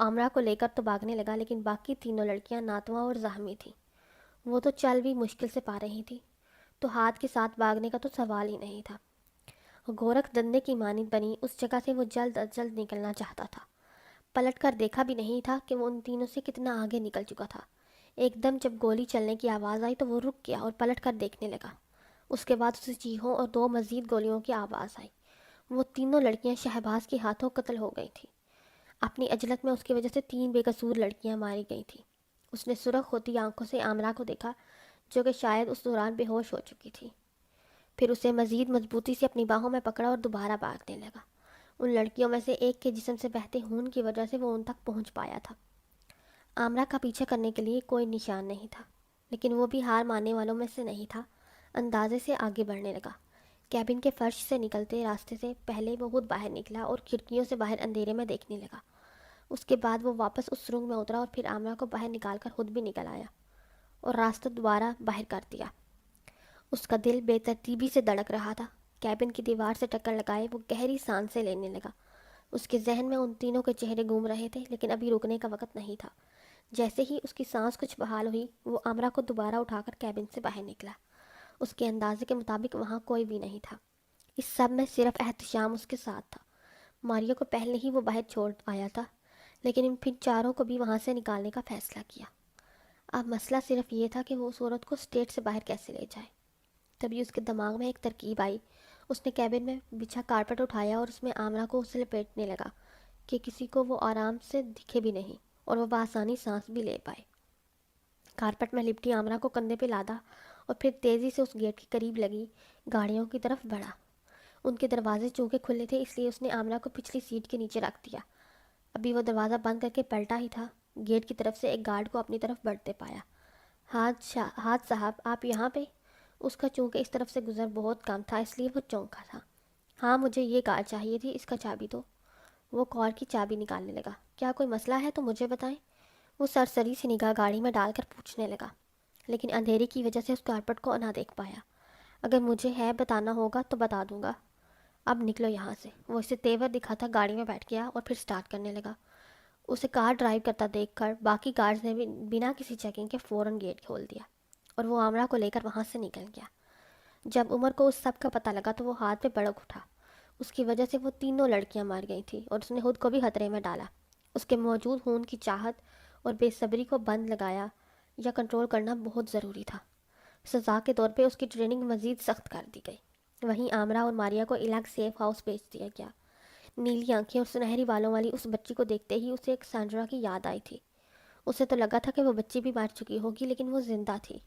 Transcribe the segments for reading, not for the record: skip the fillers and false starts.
آمرہ کو لے کر تو بھاگنے لگا، لیکن باقی تینوں لڑکیاں ناتواں اور زخمی تھیں۔ وہ تو چل بھی مشکل سے پا رہی تھی، تو ہاتھ کے ساتھ بھاگنے کا تو سوال ہی نہیں تھا۔ گورکھ دندے کی مانند بنی اس جگہ سے وہ جلد از جلد نکلنا چاہتا تھا۔ پلٹ کر دیکھا بھی نہیں تھا کہ وہ ان تینوں سے کتنا آگے نکل چکا تھا۔ ایک دم جب گولی چلنے کی آواز آئی تو وہ رک گیا اور پلٹ کر دیکھنے لگا۔ اس کے بعد اسے چیخوں اور 2 مزید گولیوں کی آواز آئی۔ وہ تینوں لڑکیاں شہباز کے ہاتھوں قتل ہو گئی تھیں۔ اپنی عجلت میں اس کی وجہ سے 3 بے قصور لڑکیاں ماری گئی تھیں۔ اس نے سرخ ہوتی آنکھوں سے آمرہ کو دیکھا، جو کہ شاید اس دوران بے ہوش ہو چکی تھی۔ پھر اسے مزید مضبوطی سے اپنی باہوں میں پکڑا اور دوبارہ بھاگنے لگا۔ ان لڑکیوں میں سے ایک کے جسم سے بہتے خون کی وجہ سے وہ ان تک پہنچ پایا تھا۔ آمرہ کا پیچھا کرنے کے لیے کوئی نشان نہیں تھا، لیکن وہ بھی ہار ماننے والوں میں سے نہیں تھا۔ اندازے سے آگے بڑھنے لگا۔ کیبن کے فرش سے نکلتے راستے سے پہلے وہ خود باہر نکلا اور کھڑکیوں سے باہر اندھیرے میں دیکھنے لگا۔ اس کے بعد وہ واپس اس سرنگ میں اترا اور پھر آمرہ کو باہر نکال کر خود بھی نکل آیا اور راستہ دوبارہ باہر کر دیا۔ اس کا دل بے ترتیبی سے دھڑک رہا تھا۔ کیبن کی دیوار سے ٹکر لگائے وہ گہری سانسیں لینے لگا۔ اس کے ذہن میں ان تینوں کے چہرے گھوم رہے تھے، لیکن ابھی رکنے کا وقت نہیں تھا۔ جیسے ہی اس کی سانس کچھ بحال ہوئی، وہ آمرہ کو دوبارہ اٹھا کر کیبن سے باہر نکلا۔ اس کے اندازے کے مطابق وہاں کوئی بھی نہیں تھا۔ اس سب میں صرف احتشام اس کے ساتھ تھا۔ ماریو کو پہلے ہی وہ باہر چھوڑ آیا تھا، لیکن ان پھر چاروں کو بھی وہاں سے نکالنے کا فیصلہ کیا۔ اب مسئلہ صرف یہ تھا کہ وہ اس عورت کو اسٹیٹ سے باہر کیسے لے جائے۔ تبھی اس کے دماغ میں ایک ترکیب آئی۔ اس نے کیبن میں بچھا کارپٹ اٹھایا اور اس میں آمرہ کو اسے لپیٹنے لگا کہ کسی کو وہ آرام سے دکھے بھی نہیں اور وہ بآسانی سانس بھی لے پائے۔ کارپٹ میں لپٹی آمرہ کو کندھے پہ لادا اور پھر تیزی سے اس گیٹ کے قریب لگی گاڑیوں کی طرف بڑھا۔ ان کے دروازے چونکہ کھلے تھے، اس لیے اس نے آمرہ کو پچھلی سیٹ کے نیچے رکھ دیا۔ ابھی وہ دروازہ بند کر کے پلٹا ہی تھا، گیٹ کی طرف سے ایک گارڈ کو اپنی طرف بڑھتے پایا۔ ہاتھ صاحب، آپ یہاں پہ؟ اس کا چونکہ اس طرف سے گزر بہت کم تھا، اس لیے وہ چونکا تھا۔ ہاں، مجھے یہ کار چاہیے تھی، اس کا چابی دو۔ وہ کار کی چابی نکالنے لگا۔ کیا کوئی مسئلہ ہے تو مجھے بتائیں۔ وہ سرسری سی نگاہ گاڑی میں ڈال کر پوچھنے لگا، لیکن اندھیرے کی وجہ سے اس کارپٹ کو نہ دیکھ پایا۔ اگر مجھے ہے بتانا ہوگا تو بتا دوں گا۔ اب نکلو یہاں سے۔ وہ اسے تیور دکھاتا گاڑی میں بیٹھ گیا اور پھر سٹارٹ کرنے لگا۔ اسے کار ڈرائیو کرتا دیکھ کر باقی کارز نے بھی بنا کسی چیکنگ کے فوراً گیٹ کھول دیا اور وہ آمرہ کو لے کر وہاں سے نکل گیا۔ جب عمر کو اس سب کا پتہ لگا تو وہ ہاتھ پہ بڑک اٹھا۔ اس کی وجہ سے وہ تینوں لڑکیاں مار گئی تھیں اور اس نے خود کو بھی خطرے میں ڈالا۔ اس کے موجود خون کی چاہت اور بے صبری کو بند لگایا یا کنٹرول کرنا بہت ضروری تھا۔ سزا کے طور پہ اس کی ٹریننگ مزید سخت کر دی گئی۔ وہیں آمرہ اور ماریا کو الگ سیف ہاؤس بھیج دیا گیا۔ نیلی آنکھیں اور سنہری بالوں والی اس بچی کو دیکھتے ہی اسے ایک سینڈرا کی یاد آئی تھی۔ اسے تو لگا تھا کہ وہ بچی بھی مر چکی ہوگی، لیکن وہ زندہ تھی۔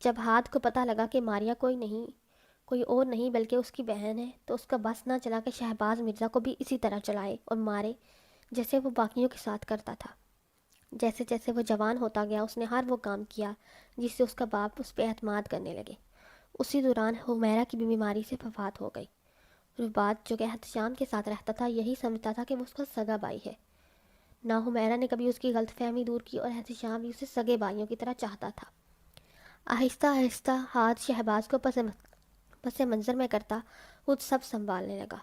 جب ہاتھ کو پتہ لگا کہ ماریا کوئی اور نہیں بلکہ اس کی بہن ہے، تو اس کا بس نہ چلا کہ شہباز مرزا کو بھی اسی طرح چلائے اور مارے جیسے وہ باقیوں کے ساتھ کرتا تھا۔ جیسے جیسے وہ جوان ہوتا گیا، اس نے ہر وہ کام کیا جس سے اس کا باپ اس پہ اعتماد کرنے لگے۔ اسی دوران حمیرہ کی بھی بیماری سے وفات ہو گئی۔ رباط، جو کہ احتشام کے ساتھ رہتا تھا، یہی سمجھتا تھا کہ وہ اس کا سگا بھائی ہے۔ نہ حمیرہ نے کبھی اس کی غلط فہمی دور کی اور احتشام بھی اسے سگے بھائیوں کی طرح چاہتا تھا۔ آہستہ آہستہ ہاتھ شہباز کو پس منظر میں کرتا خود سب سنبھالنے لگا۔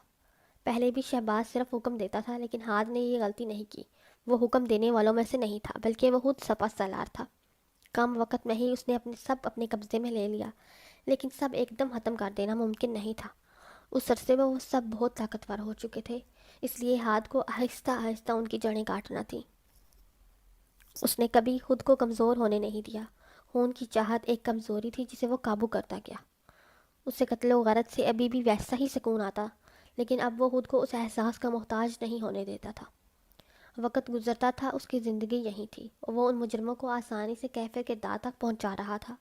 پہلے بھی شہباز صرف حکم دیتا تھا، لیکن ہاتھ نے یہ غلطی نہیں کی۔ وہ حکم دینے والوں میں سے نہیں تھا، بلکہ وہ خود سپہ سالار تھا۔ کم وقت میں ہی اس نے اپنے قبضے میں لے لیا، لیکن سب ایک دم ختم کر دینا ممکن نہیں تھا۔ اس عرصے میں وہ سب بہت طاقتور ہو چکے تھے، اس لیے ہاتھ کو آہستہ آہستہ ان کی جڑیں کاٹنا تھی۔ اس نے کبھی خود کو کمزور ہونے نہیں دیا۔ خون کی چاہت ایک کمزوری تھی جسے وہ قابو کرتا گیا۔ اسے قتل و غارت سے ابھی بھی ویسا ہی سکون آتا، لیکن اب وہ خود کو اس احساس کا محتاج نہیں ہونے دیتا تھا۔ وقت گزرتا تھا، اس کی زندگی یہی تھی، اور وہ ان مجرموں کو آسانی سے کیفر کے داں تک پہنچا رہا تھا،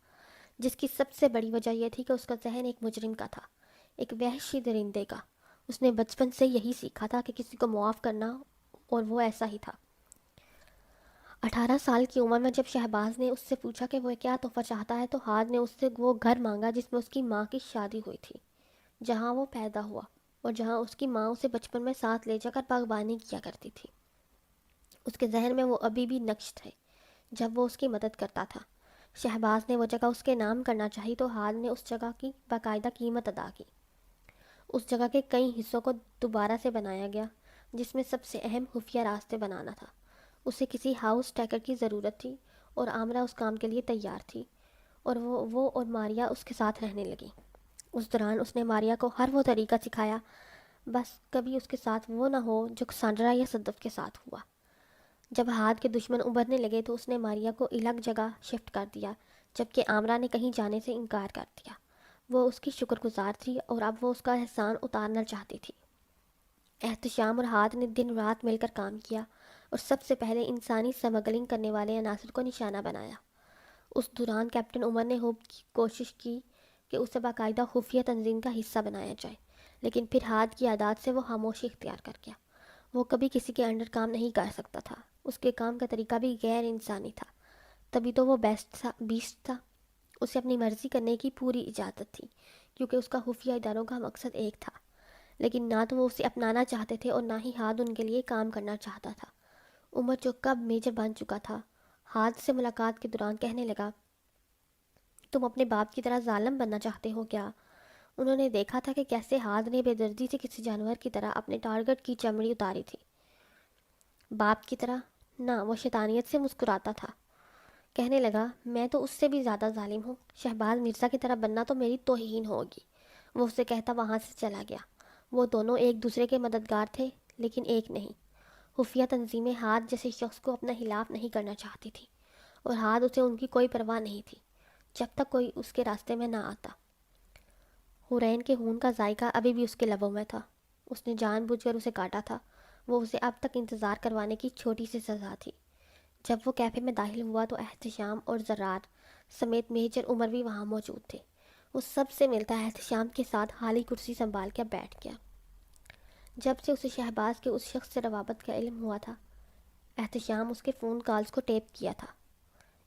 جس کی سب سے بڑی وجہ یہ تھی کہ اس کا ذہن ایک مجرم کا تھا، ایک وحشی درندے کا۔ اس نے بچپن سے یہی سیکھا تھا کہ کسی کو معاف کرنا، اور وہ ایسا ہی تھا۔ 18 سال کی عمر میں جب شہباز نے اس سے پوچھا کہ وہ کیا تحفہ چاہتا ہے، تو ہاتھ نے اس سے وہ گھر مانگا جس میں اس کی ماں کی شادی ہوئی تھی، جہاں وہ پیدا ہوا، اور جہاں اس کی ماں اسے بچپن میں ساتھ لے جا کر باغبانی کیا کرتی تھی۔ اس کے ذہن میں وہ ابھی بھی نقش تھے جب وہ اس کی مدد کرتا تھا۔ شہباز نے وہ جگہ اس کے نام کرنا چاہی تو ہاتھ نے اس جگہ کی باقاعدہ قیمت ادا کی۔ اس جگہ کے کئی حصوں کو دوبارہ سے بنایا گیا، جس میں سب سے اہم خفیہ راستے بنانا تھا۔ اسے کسی ہاؤس ٹیکر کی ضرورت تھی اور عامرہ اس کام کے لیے تیار تھی، اور وہ اور ماریا اس کے ساتھ رہنے لگی۔ اس دوران اس نے ماریا کو ہر وہ طریقہ سکھایا، بس کبھی اس کے ساتھ وہ نہ ہو جو کسانڈرا یا صدف کے ساتھ ہوا۔ جب ہاتھ کے دشمن ابھرنے لگے تو اس نے ماریا کو الگ جگہ شفٹ کر دیا، جبکہ عامرہ نے کہیں جانے سے انکار کر دیا۔ وہ اس کی شکر گزار تھی اور اب وہ اس کا احسان اتارنا چاہتی تھی۔ احتشام اور ہاتھ نے دن رات مل کر کام کیا اور سب سے پہلے انسانی سمگلنگ کرنے والے عناصر کو نشانہ بنایا۔ اس دوران کیپٹن عمر نے خوب کوشش کی کہ اسے باقاعدہ خفیہ تنظیم کا حصہ بنایا جائے، لیکن پھر ہاتھ کی عادات سے وہ خاموشی اختیار کر گیا۔ وہ کبھی کسی کے انڈر کام نہیں کر سکتا تھا، اس کے کام کا طریقہ بھی غیر انسانی تھا، تبھی تو وہ بیسٹ تھا۔ اسے اپنی مرضی کرنے کی پوری اجازت تھی، کیونکہ اس کا خفیہ اداروں کا مقصد ایک تھا، لیکن نہ تو وہ اسے اپنانا چاہتے تھے اور نہ ہی ہاتھ ان کے لیے کام کرنا چاہتا تھا۔ عمر جو کب میجر بن چکا تھا، ہاتھ سے ملاقات کے دوران کہنے لگا، تم اپنے باپ کی طرح ظالم بننا چاہتے ہو کیا؟ انہوں نے دیکھا تھا کہ کیسے ہاتھ نے بے دردی سے کسی جانور کی طرح اپنے ٹارگٹ کی چمڑی اتاری تھی۔ باپ کی طرح؟ نہ، وہ شیطانیت سے مسکراتا تھا۔ کہنے لگا، میں تو اس سے بھی زیادہ ظالم ہوں، شہباز مرزا کی طرح بننا تو میری توہین ہوگی۔ وہ اسے کہتا وہاں سے چلا گیا۔ وہ دونوں ایک دوسرے کے مددگار تھے، لیکن ایک نہیں۔ خفیہ تنظیمیں ہاتھ جیسے شخص کو اپنا خلاف نہیں کرنا چاہتی تھی، اور ہاتھ اسے ان کی کوئی پرواہ نہیں تھی، جب تک کوئی اس کے راستے میں نہ آتا۔ حورین کے خون کا ذائقہ ابھی بھی اس کے لبوں میں تھا۔ اس نے جان بوجھ کر اسے کاٹا تھا۔ وہ اسے اب تک انتظار کروانے کی چھوٹی سی سزا تھی۔ جب وہ کیفے میں داخل ہوا تو احتشام اور زرار سمیت میجر عمر بھی وہاں موجود تھے۔ وہ سب سے ملتا احتشام کے ساتھ خالی کرسی سنبھال کر بیٹھ گیا۔ جب سے اسے شہباز کے اس شخص سے روابط کا علم ہوا تھا، احتشام اس کے فون کالز کو ٹیپ کیا تھا۔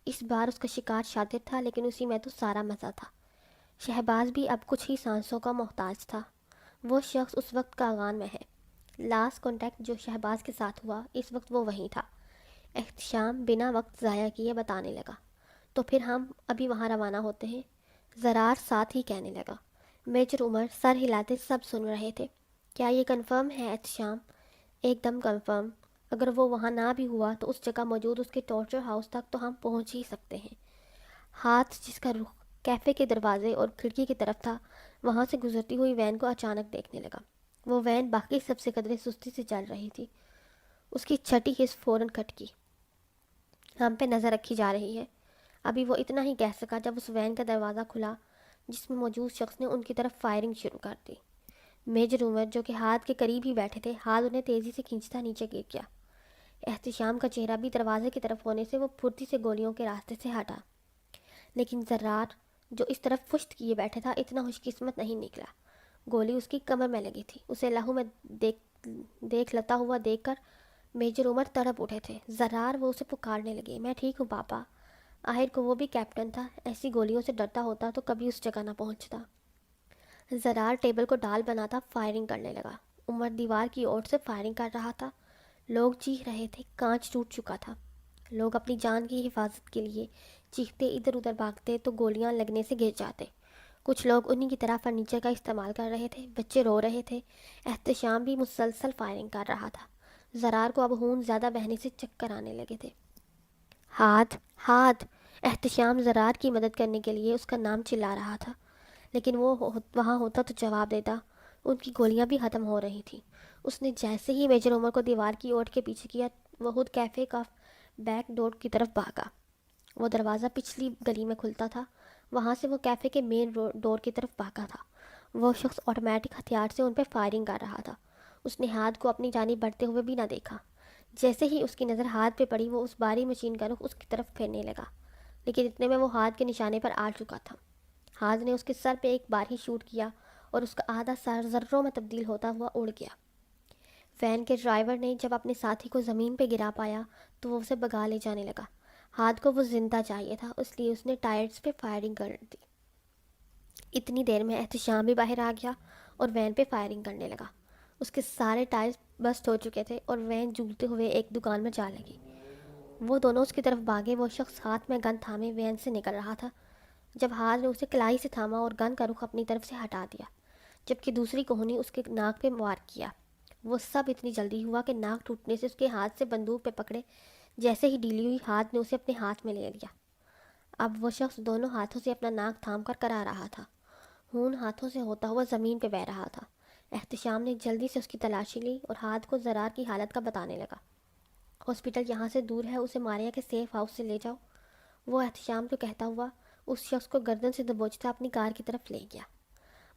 اس بار اس کا شکار شاطر تھا، لیکن اسی میں تو سارا مزہ تھا۔ شہباز بھی اب کچھ ہی سانسوں کا محتاج تھا۔ وہ شخص اس وقت کاغان میں ہے۔ لاسٹ کانٹیکٹ جو شہباز کے ساتھ ہوا، اس وقت وہ وہیں تھا۔ احتشام بنا وقت ضائع کیے بتانے لگا، تو پھر ہم ابھی وہاں روانہ ہوتے ہیں؟ زرار ساتھ ہی کہنے لگا۔ میجر عمر سر ہلاتے سب سن رہے تھے۔ کیا یہ کنفرم ہے احتشام؟ ایک دم کنفرم۔ اگر وہ وہاں نہ بھی ہوا تو اس جگہ موجود اس کے ٹارچر ہاؤس تک تو ہم پہنچ ہی سکتے ہیں۔ ہاتھ جس کا رخ کیفے کے دروازے اور کھڑکی کی طرف تھا، وہاں سے گزرتی ہوئی وین کو اچانک دیکھنے لگا۔ وہ وین باقی سب سے قدرے سستی سے چل رہی تھی۔ اس کی چھٹی حص فوراً کٹ کی۔ ہم پہ نظر رکھی جا رہی ہے۔ ابھی وہ اتنا ہی کہہ سکا جب اس وین کا دروازہ کھلا، جس میں موجود شخص نے ان کی طرف فائرنگ شروع کر دی۔ میجر عمر جو کہ ہاتھ کے قریب ہی بیٹھے تھے، ہاتھ انہیں تیزی سے کھینچتا نیچے گر گیا۔ احتشام کا چہرہ بھی دروازے کی طرف ہونے سے وہ پھرتی سے گولیوں کے راستے سے ہٹا، لیکن زرار جو اس طرف پشت کیے بیٹھے تھا اتنا خوش قسمت نہیں نکلا۔ گولی اس کی کمر میں لگی تھی۔ اسے لہو میں دیکھ لتا ہوا دیکھ کر میجر عمر تڑپ اٹھے تھے۔ زرار وہ اسے پکارنے لگے، میں ٹھیک ہوں پاپا۔ آخر کو وہ بھی کیپٹن تھا، ایسی گولیوں سے ڈرتا ہوتا تو کبھی اس جگہ نہ پہنچتا۔ زرار ٹیبل کو ڈال بناتا فائرنگ کرنے لگا۔ عمر دیوار کی اوٹ سے فائرنگ کر رہا تھا۔ لوگ چیخ رہے تھے، کانچ ٹوٹ چکا تھا۔ لوگ اپنی جان کی حفاظت کے لیے چیختے ادھر ادھر بھاگتے تو گولیاں لگنے سے گر جاتے۔ کچھ لوگ انہی کی طرح فرنیچر کا استعمال کر رہے تھے۔ بچے رو رہے تھے۔ احتشام بھی مسلسل فائرنگ کر رہا تھا۔ زرار کو اب خون زیادہ بہنے سے چکر آنے لگے تھے۔ ہاتھ ہاتھ! احتشام زرار کی مدد کرنے کے لیے اس کا نام چلا رہا تھا، لیکن وہ وہاں ہوتا تو جواب دیتا۔ ان کی گولیاں بھی ختم ہو رہی تھیں۔ اس نے جیسے ہی میجر عمر کو دیوار کی اوٹ کے پیچھے کیا، وہ خود کیفے کا بیک ڈور کی طرف بھاگا۔ وہ دروازہ پچھلی گلی میں کھلتا تھا، وہاں سے وہ کیفے کے مین ڈور کی طرف بھاگا تھا۔ وہ شخص آٹومیٹک ہتھیار سے ان پہ فائرنگ کر رہا تھا۔ اس نے ہاتھ کو اپنی جانب بڑھتے ہوئے بھی نہ دیکھا۔ جیسے ہی اس کی نظر ہاتھ پہ پڑی، وہ اس باری مشین کا رخ اس کی طرف پھیرنے لگا، لیکن اتنے میں وہ ہاتھ کے نشانے پر آ چکا تھا۔ ہاتھ نے اس کے سر پہ ایک بار ہی شوٹ کیا اور اس کا آدھا سر ذروں میں تبدیل ہوتا ہوا اڑ گیا۔ وین کے ڈرائیور نے جب اپنے ساتھی کو زمین پہ گرا پایا تو وہ اسے بگا لے جانے لگا۔ ہاتھ کو وہ زندہ چاہیے تھا، اس لیے اس نے ٹائرز پہ فائرنگ کر دی۔ اتنی دیر میں احتشام بھی باہر آ گیا اور وین پہ فائرنگ کرنے لگا۔ اس کے سارے ٹائرز بسٹ ہو چکے تھے اور وین جولتے ہوئے ایک دکان میں جا لگی۔ وہ دونوں اس کی طرف بھاگے۔ وہ شخص ہاتھ میں گن تھامے وین سے نکل رہا تھا، جب ہاتھ نے اسے کلائی سے تھاما اور گن کا رخ اپنی طرف سے ہٹا دیا، جبکہ دوسری کوہنی اس کے ناک پہ وار کیا۔ وہ سب اتنی جلدی ہوا کہ ناک ٹوٹنے سے اس کے ہاتھ سے بندوق پہ پکڑے جیسے ہی ڈھیلی ہوئی ہاتھ نے اسے اپنے ہاتھ میں لے لیا۔ اب وہ شخص دونوں ہاتھوں سے اپنا ناک تھام کر کرا رہا تھا۔ خون ہاتھوں سے ہوتا ہوا زمین پہ بہہ رہا تھا۔ احتشام نے جلدی سے اس کی تلاشی لی اور ہاتھ کو زرار کی حالت کا بتانے لگا۔ ہاسپٹل یہاں سے دور ہے، اسے ماریا کے سیف ہاؤس سے لے جاؤ، وہ احتشام کو کہتا ہوا اس شخص کو گردن سے دبوچتا اپنی کار کی طرف لے گیا۔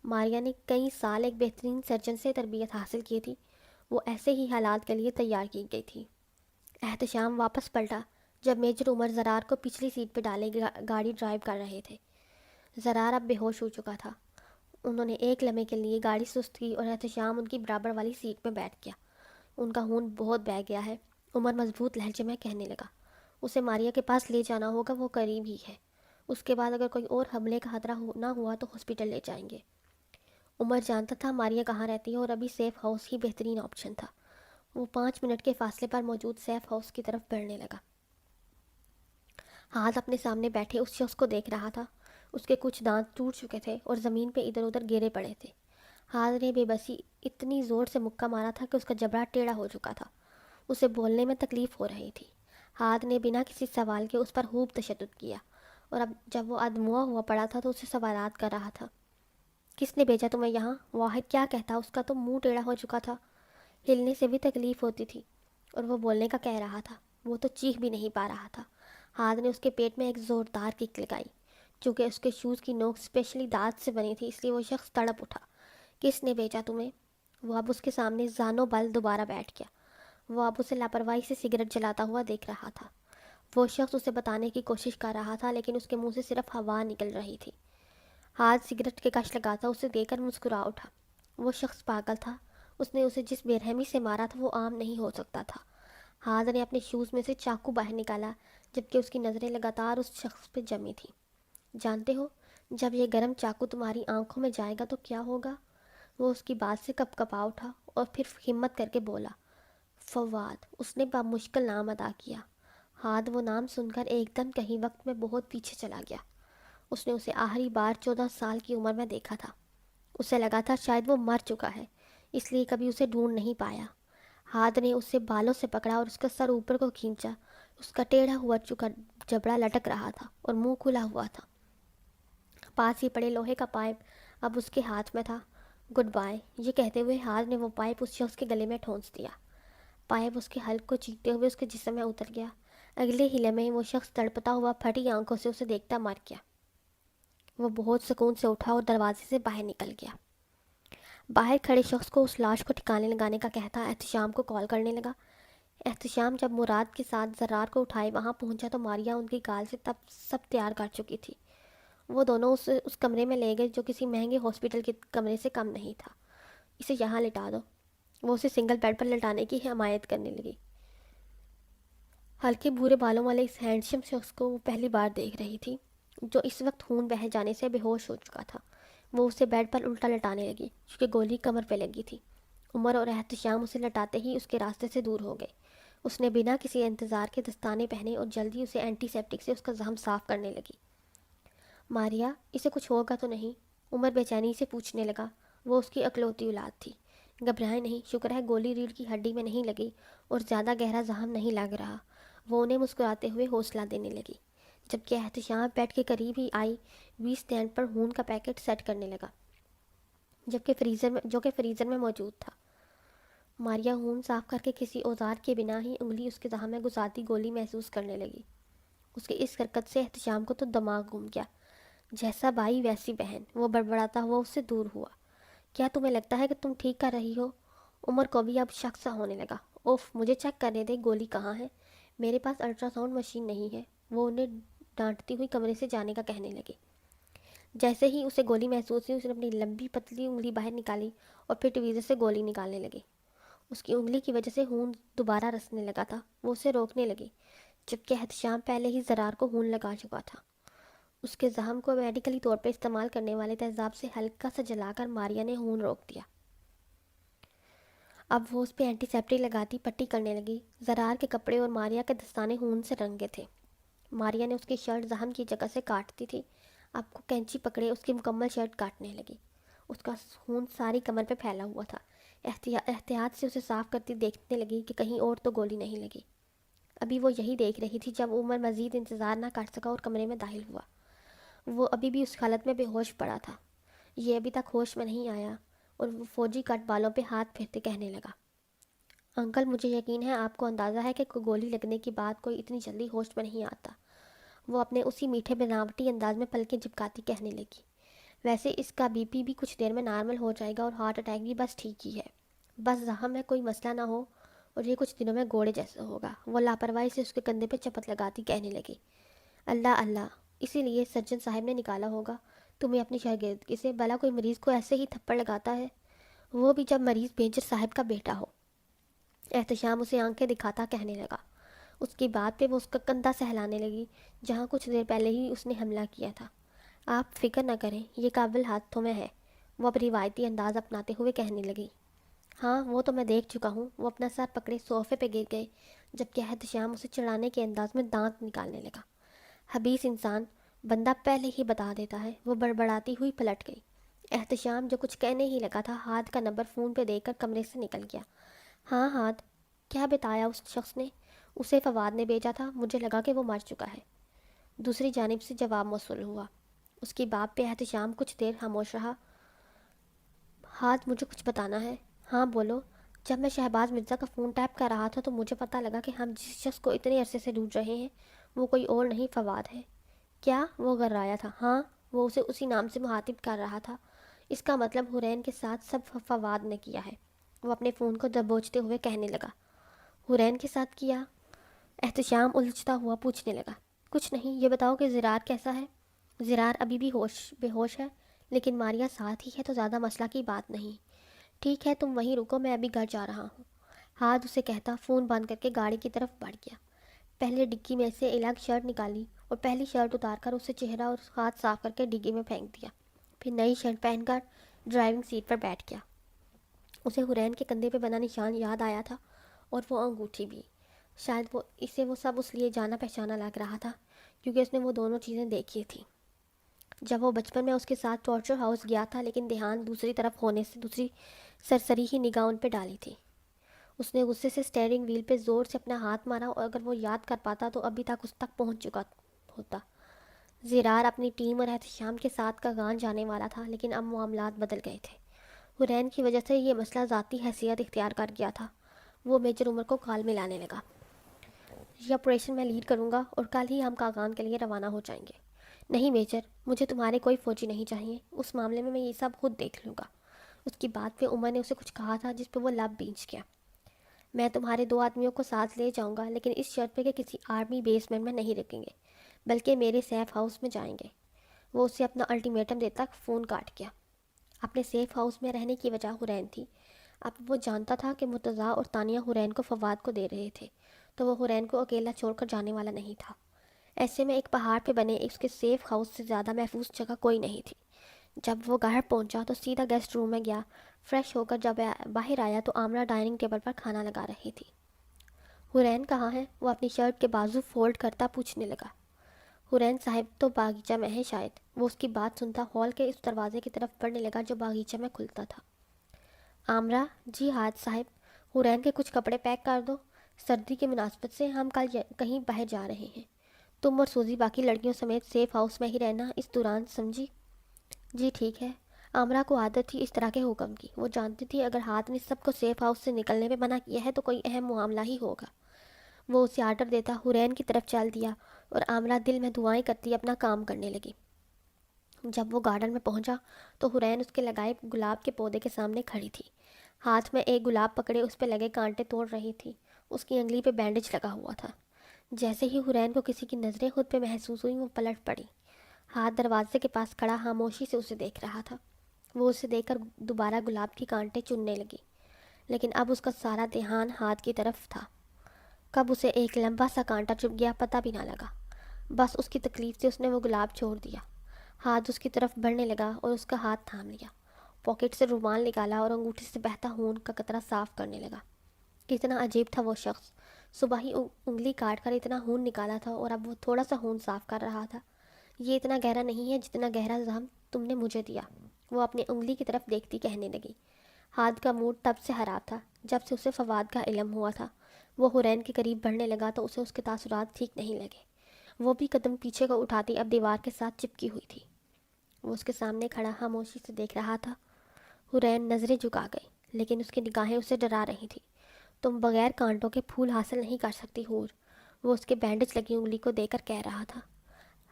ماریا نے کئی سال ایک بہترین سرجن سے تربیت حاصل کی تھی، وہ ایسے ہی حالات کے لیے تیار کی گئی تھی۔ احتشام واپس پلٹا جب میجر عمر زرار کو پچھلی سیٹ پہ ڈالے گاڑی ڈرائیو کر رہے تھے۔ زرار اب بے ہوش ہو چکا تھا۔ انہوں نے ایک لمحے کے لیے گاڑی سست کی اور احتشام ان کی برابر والی سیٹ میں بیٹھ گیا۔ ان کا خون بہت بہہ گیا ہے، عمر مضبوط لہجے میں کہنے لگا۔ اسے ماریا کے پاس لے جانا ہوگا، وہ قریب ہی ہے۔ اس کے بعد اگر کوئی اور حملے کا خطرہ نہ ہوا تو ہاسپٹل لے جائیں گے۔ عمر جانتا تھا ماریا کہاں رہتی ہے اور ابھی سیف ہاؤس ہی بہترین آپشن تھا۔ وہ 5 منٹ کے فاصلے پر موجود سیف ہاؤس کی طرف بڑھنے لگا۔ ہاتھ اپنے سامنے بیٹھے اس شخص کو دیکھ رہا تھا۔ اس کے کچھ دانت ٹوٹ چکے تھے اور زمین پہ ادھر ادھر گرے پڑے تھے۔ ہاتھ نے بے بسی اتنی زور سے مکہ مارا تھا کہ اس کا جبڑا ٹیڑھا ہو چکا تھا۔ اسے بولنے میں تکلیف ہو رہی تھی۔ ہاتھ نے بنا کسی سوال کے اس پر خوب تشدد کیا، اور اب جب وہ ادموا ہوا پڑا تھا تو اسے سوالات کر رہا تھا۔ کس نے بھیجا تمہیں یہاں؟ واحد کیا کہتا؟ اس کا تو منہ ٹیڑھا ہو چکا تھا، ہلنے سے بھی تکلیف ہوتی تھی، اور وہ بولنے کا کہہ رہا تھا، وہ تو چیخ بھی نہیں پا رہا تھا۔ ہاتھ نے اس کے پیٹ میں ایک زوردار کک لگائی۔ چونکہ اس کے شوز کی نوک اسپیشلی دانت سے بنی تھی، اس لیے وہ شخص تڑپ اٹھا۔ کس نے بھیجا تمہیں؟ وہ اب اس کے سامنے زانو بل دوبارہ بیٹھ گیا۔ وہ اب اسے لاپرواہی سے سگریٹ جلاتا ہوا دیکھ رہا تھا۔ وہ شخص اسے بتانے کی کوشش کر رہا تھا لیکن اس کے منہ سے صرف ہوا نکل رہی تھی۔ ہاتھ سگریٹ کے کش لگاتا اسے دیکھ کر مسکرا اٹھا۔ وہ شخص پاگل تھا، اس نے اسے جس بے رحمی سے مارا تھا وہ عام نہیں ہو سکتا تھا۔ ہاتھ نے اپنے شوز میں سے چاقو باہر نکالا جبکہ اس کی نظریں لگاتار اس شخص پہ جمی تھیں۔ جانتے ہو جب یہ گرم چاقو تمہاری آنکھوں میں جائے گا تو کیا ہوگا؟ وہ اس کی بات سے کپ کپا اٹھا اور پھر ہمت کر کے بولا، فواد۔ اس نے بامشکل نام ادا کیا۔ ہاتھ وہ نام سن کر ایک دم کہیں وقت میں بہت پیچھے چلا گیا۔ اس نے اسے آخری بار 14 سال کی عمر میں دیکھا تھا۔ اسے لگا تھا شاید وہ مر چکا ہے، اس لیے کبھی اسے ڈھونڈ نہیں پایا۔ ہاتھ نے اسے بالوں سے پکڑا اور اس کا سر اوپر کو کھینچا۔ اس کا ٹیڑھا ہوا چکا جبڑا لٹک رہا تھا اور منہ کھلا ہوا تھا۔ پاس ہی پڑے لوہے کا پائپ اب اس کے ہاتھ میں تھا۔ گڈ بائے، یہ کہتے ہوئے ہاتھ نے وہ پائپ اس شخص کے گلے میں ٹھونس دیا۔ پائپ اس کے حلق کو چیرتے ہوئے اس کے جسم میں اتر گیا۔ اگلے ہی لمحے وہ شخص تڑپتا ہوا پھٹی آنکھوں سے اسے دیکھتا مر گیا۔ وہ بہت سکون سے اٹھا اور دروازے سے باہر نکل گیا۔ باہر کھڑے شخص کو اس لاش کو ٹھکانے لگانے کا کہتا احتشام کو کال کرنے لگا۔ احتشام جب مراد کے ساتھ زرار کو اٹھائے وہاں پہنچا تو ماریا ان کی کال سے تب سب تیار کر چکی تھی۔ وہ دونوں اس کمرے میں لے گئے جو کسی مہنگے ہاسپٹل کے کمرے سے کم نہیں تھا۔ اسے یہاں لٹا دو، وہ اسے سنگل بیڈ پر لٹانے کی حمایت کرنے لگی۔ ہلکے بھورے بالوں والے اس ہینڈسم شخص کو وہ پہلی بار دیکھ رہی تھی، جو اس وقت خون بہہ جانے سے بے ہوش ہو چکا تھا۔ وہ اسے بیڈ پر الٹا لٹانے لگی کیونکہ گولی کمر پہ لگی تھی۔ عمر اور احتشام اسے لٹاتے ہی اس کے راستے سے دور ہو گئے۔ اس نے بنا کسی انتظار کے دستانے پہنے اور جلدی اسے اینٹی سیپٹک سے اس کا زخم صاف کرنے لگی۔ ماریا، اسے کچھ ہوگا تو نہیں؟ عمر بے چینی سے پوچھنے لگا۔ وہ اس کی اکلوتی اولاد تھی۔ گھبرائے نہیں، شکر ہے گولی ریڑھ کی ہڈی میں نہیں لگی اور زیادہ گہرا زخم نہیں لگ رہا، وہ انہیں مسکراتے ہوئے حوصلہ دینے لگی۔ جبکہ احتشام بیڈ کے قریب ہی آئی وی اسٹینڈ پر خون کا پیکٹ سیٹ کرنے لگا جو کہ فریزر میں موجود تھا۔ ماریا خون صاف کر کے کسی اوزار کے بنا ہی انگلی اس کے زخم میں گھساتی گولی محسوس کرنے لگی۔ اس کی اس حرکت سے احتشام کو تو دماغ گھوم گیا۔ جیسا بھائی ویسی بہن، وہ بڑبڑاتا ہوا اس سے دور ہوا۔ کیا تمہیں لگتا ہے کہ تم ٹھیک کر رہی ہو؟ عمر کو بھی اب شک سا ہونے لگا۔ اوف، مجھے چیک کرنے دے، گولی کہاں ہے؟ میرے پاس الٹرا ساؤنڈ مشین نہیں ہے، وہ انہیں ڈانٹتی ہوئی کمرے سے جانے کا کہنے لگی۔ جیسے ہی اسے گولی محسوس ہوئی، اس نے اپنی لمبی پتلی انگلی باہر نکالی اور پھر ٹویزر سے گولی نکالنے لگی۔ اس کی انگلی کی وجہ سے خون دوبارہ رسنے لگا تھا، وہ اسے روکنے لگی، جبکہ احتشام پہلے ہی زرار کو خون لگا چکا تھا۔ اس کے زخم کو میڈیکلی طور پر استعمال کرنے والے تیزاب سے ہلکا سا جلا کر ماریا نے خون روک دیا۔ اب وہ اس پہ اینٹی سیپٹک لگاتی پٹی کرنے لگی۔ زرار کے کپڑے اور ماریا کے دستانے خون سے رنگے تھے۔ ماریا نے اس کی شرٹ زخم کی جگہ سے کاٹتی تھی، اب کو کینچی پکڑے اس کی مکمل شرٹ کاٹنے لگی۔ اس کا خون ساری کمر پہ پھیلا ہوا تھا۔ احتیاط سے اسے صاف کرتی دیکھنے لگی کہ کہیں اور تو گولی نہیں لگی۔ ابھی وہ یہی دیکھ رہی تھی جب عمر مزید انتظار نہ کر سکا اور کمرے میں داخل ہوا۔ وہ ابھی بھی اس حالت میں بے ہوش پڑا تھا، یہ ابھی تک ہوش میں نہیں آیا، اور وہ فوجی کٹ بالوں پہ ہاتھ پھیرتے کہنے لگا، انکل مجھے یقین ہے آپ کو اندازہ ہے کہ گولی لگنے کی بات کوئی اتنی جلدی ہوش میں نہیں آتا۔ وہ اپنے اسی میٹھے بناوٹی انداز میں پلکیں جھپکاتی کہنے لگی، ویسے اس کا بی پی بھی کچھ دیر میں نارمل ہو جائے گا اور ہارٹ اٹیک بھی بس ٹھیک ہی ہے، بس زخم میں کوئی مسئلہ نہ ہو اور یہ کچھ دنوں میں گوڑے جیسا ہوگا۔ وہ لاپرواہی سے اس کے کندھے پہ چپت لگاتی کہنے لگی، اللہ اللہ، اسی لیے سرجن صاحب نے نکالا ہوگا تمہیں اپنی شاگردگی سے، بھلا کوئی مریض کو ایسے ہی تھپڑ لگاتا ہے، وہ بھی جب مریض میجر صاحب کا بیٹا ہو۔ احتشام اسے آنکھیں دکھاتا کہنے لگا۔ اس کی بات پہ وہ اس کا کندھا سہلانے لگی جہاں کچھ دیر پہلے ہی اس نے حملہ کیا تھا۔ آپ فکر نہ کریں، یہ قابل ہاتھوں میں ہے، وہ اب روایتی انداز اپناتے ہوئے کہنے لگی۔ ہاں وہ تو میں دیکھ چکا ہوں۔ وہ اپنا سر پکڑے صوفے پہ گر گئے جبکہ احتشام اسے چڑھانے کے انداز میں دانت نکالنے لگا۔ حبیث انسان، بندہ پہلے ہی بتا دیتا ہے۔ وہ بڑبڑاتی ہوئی پلٹ گئی۔ احتشام جو کچھ کہنے ہی لگا تھا، ہاتھ کا نمبر فون پہ دیکھ کر کمرے سے نکل گیا۔ ہاں ہاتھ، کیا بتایا اس شخص نے؟ اسے فواد نے بھیجا تھا، مجھے لگا کہ وہ مر چکا ہے۔ دوسری جانب سے جواب موصول ہوا۔ اس کی بات پہ احتشام کچھ دیر خاموش رہا۔ ہاتھ مجھے کچھ بتانا ہے۔ ہاں بولو۔ جب میں شہباز مرزا کا فون ٹیپ کر رہا تھا تو مجھے پتہ لگا کہ ہم جس شخص کو اتنے عرصے سے ڈھونڈ رہے ہیں وہ کوئی اور نہیں، فواد ہے۔ کیا؟ وہ غرایا تھا۔ ہاں، وہ اسے اسی نام سے مخاطب کر رہا تھا۔ اس کا مطلب حرین کے ساتھ سب فواد نے کیا ہے۔ وہ اپنے فون کو دبوچتے ہوئے کہنے لگا۔ حرین کے ساتھ کیا؟ احتشام الجھتا ہوا پوچھنے لگا۔ کچھ نہیں، یہ بتاؤ کہ زرار کیسا ہے؟ زرار ابھی بھی بے ہوش ہے، لیکن ماریا ساتھ ہی ہے تو زیادہ مسئلہ کی بات نہیں۔ ٹھیک ہے تم وہیں رکو، میں ابھی گھر جا رہا ہوں۔ ہاتھ اسے کہتا فون بند کر کے گاڑی کی طرف بڑھ گیا۔ پہلے ڈگی میں سے الگ شرٹ نکالی اور پہلی شرٹ اتار کر اسے چہرہ اور ہاتھ صاف کر کے ڈگی میں پھینک دیا، پھر نئی شرٹ پہن کر ڈرائیونگ سیٹ پر بیٹھ گیا۔ اسے حرین کے کندھے پہ بنا نشان یاد آیا تھا، اور وہ انگوٹھی بھی۔ شاید وہ سب اس لیے جانا پہچانا لگ رہا تھا کیونکہ اس نے وہ دونوں چیزیں دیکھی تھیں جب وہ بچپن میں اس کے ساتھ ٹارچر ہاؤس گیا تھا، لیکن دھیان دوسری طرف ہونے سے دوسری سرسری ہی نگاہ ان پہ ڈالی تھی۔ اس نے غصے سے اسٹیئرنگ وہیل پہ زور سے اپنا ہاتھ مارا، اور اگر وہ یاد کر پاتا تو ابھی تک اس تک پہنچ چکا ہوتا۔ زرار اپنی ٹیم اور احتشام کے ساتھ کاغان جانے والا تھا، لیکن اب معاملات بدل گئے تھے۔ حرین کی وجہ سے یہ مسئلہ ذاتی حیثیت اختیار کر گیا تھا۔ وہ میجر عمر کو کال میں لانے لگا۔ یہ آپریشن میں لیڈ کروں گا اور کل ہی ہم کاغان کے لیے روانہ ہو جائیں گے۔ نہیں میجر، مجھے تمہارے کوئی فوجی نہیں چاہیے، اس معاملے میں یہ سب خود دیکھ لوں گا۔ اس کی بات پہ عمر نے اسے کچھ کہا تھا جس پہ وہ لب بھینچ گیا۔ میں تمہارے 2 آدمیوں کو ساتھ لے جاؤں گا، لیکن اس شرط پہ کہ کسی آرمی بیسمنٹ میں نہیں رکیں گے، بلکہ میرے سیف ہاؤس میں جائیں گے۔ وہ اسے اپنا الٹیمیٹم دیتا فون کاٹ گیا۔ اپنے سیف ہاؤس میں رہنے کی وجہ حرین تھی۔ اب وہ جانتا تھا کہ مرتضیٰ اور تانیہ حرین کو فواد کو دے رہے تھے، تو وہ حرین کو اکیلا چھوڑ کر جانے والا نہیں تھا۔ ایسے میں ایک پہاڑ پہ بنے اس کے سیف ہاؤس سے زیادہ محفوظ جگہ کوئی نہیں تھی۔ جب وہ گھر پہنچا تو سیدھا گیسٹ روم میں گیا۔ فریش ہو کر جب باہر آیا تو آمرہ ڈائننگ ٹیبل پر کھانا لگا رہی تھی۔ حرین کہاں ہے؟ وہ اپنی شرٹ کے بازو فولڈ کرتا پوچھنے لگا۔ حرین صاحب تو باغیچہ میں ہے شاید۔ وہ اس کی بات سنتا ہال کے اس دروازے کی طرف بڑھنے لگا جو باغیچہ میں کھلتا تھا۔ آمرہ؟ جی حاج صاحب۔ حرین کے کچھ کپڑے پیک کر دو، سردی کی مناسبت سے ہم کل کہیں باہر جا رہے ہیں۔ تم اور سوزی باقی لڑکیوں سمیت سیف ہاؤس میں ہی رہنا اس دوران، سمجھی؟ جی ٹھیک ہے۔ آمرہ کو عادت تھی اس طرح کے حکم کی۔ وہ جانتی تھی اگر ہاتھ نے سب کو سیف ہاؤس سے نکلنے پہ منع کیا ہے تو کوئی اہم معاملہ ہی ہوگا۔ وہ اسے آرڈر دیتا حرین کی طرف چل دیا، اور آمرہ دل میں دعائیں کرتی اپنا کام کرنے لگی۔ جب وہ گارڈن میں پہنچا تو حرین اس کے لگائے گلاب کے پودے کے سامنے کھڑی تھی، ہاتھ میں ایک گلاب پکڑے اس پہ لگے کانٹے توڑ رہی تھی۔ اس کی انگلی پہ بینڈیج لگا ہوا تھا۔ جیسے ہی حرین کو کسی کی نظریں خود پہ محسوس ہوئیں وہ پلٹ پڑی۔ ہاتھ دروازے کے پاس کھڑا خاموشی سے اسے دیکھ رہا تھا۔ وہ اسے دیکھ کر دوبارہ گلاب کی کانٹے چننے لگی، لیکن اب اس کا سارا دھیان ہاتھ کی طرف تھا۔ کب اسے ایک لمبا سا کانٹا چبھ گیا پتہ بھی نہ لگا۔ بس اس کی تکلیف سے اس نے وہ گلاب چھوڑ دیا۔ ہاتھ اس کی طرف بڑھنے لگا اور اس کا ہاتھ تھام لیا۔ پاکٹ سے رومال نکالا اور انگوٹھی سے بہتا خون کا قطرہ صاف کرنے لگا۔ کتنا عجیب تھا وہ شخص، صبح ہی انگلی کاٹ کر اتنا خون نکالا تھا اور اب وہ تھوڑا سا خون صاف کر رہا تھا۔ یہ اتنا گہرا نہیں ہے جتنا گہرا زخم تم نے مجھے دیا، وہ اپنی انگلی کی طرف دیکھتی کہنے لگی۔ ہاتھ کا موڈ تب سے خراب تھا جب سے اسے فواد کا علم ہوا تھا۔ وہ حرین کے قریب بڑھنے لگا تو اسے اس کے تاثرات ٹھیک نہیں لگے۔ وہ بھی قدم پیچھے کو اٹھاتی اب دیوار کے ساتھ چپکی ہوئی تھی۔ وہ اس کے سامنے کھڑا خاموشی سے دیکھ رہا تھا۔ حرین نظریں جھکا گئی، لیکن اس کی نگاہیں اسے ڈرا رہی تھی۔ تم بغیر کانٹوں کے پھول حاصل نہیں کر سکتی حور، وہ اس کے بینڈج لگی انگلی کو دے کر کہہ رہا تھا۔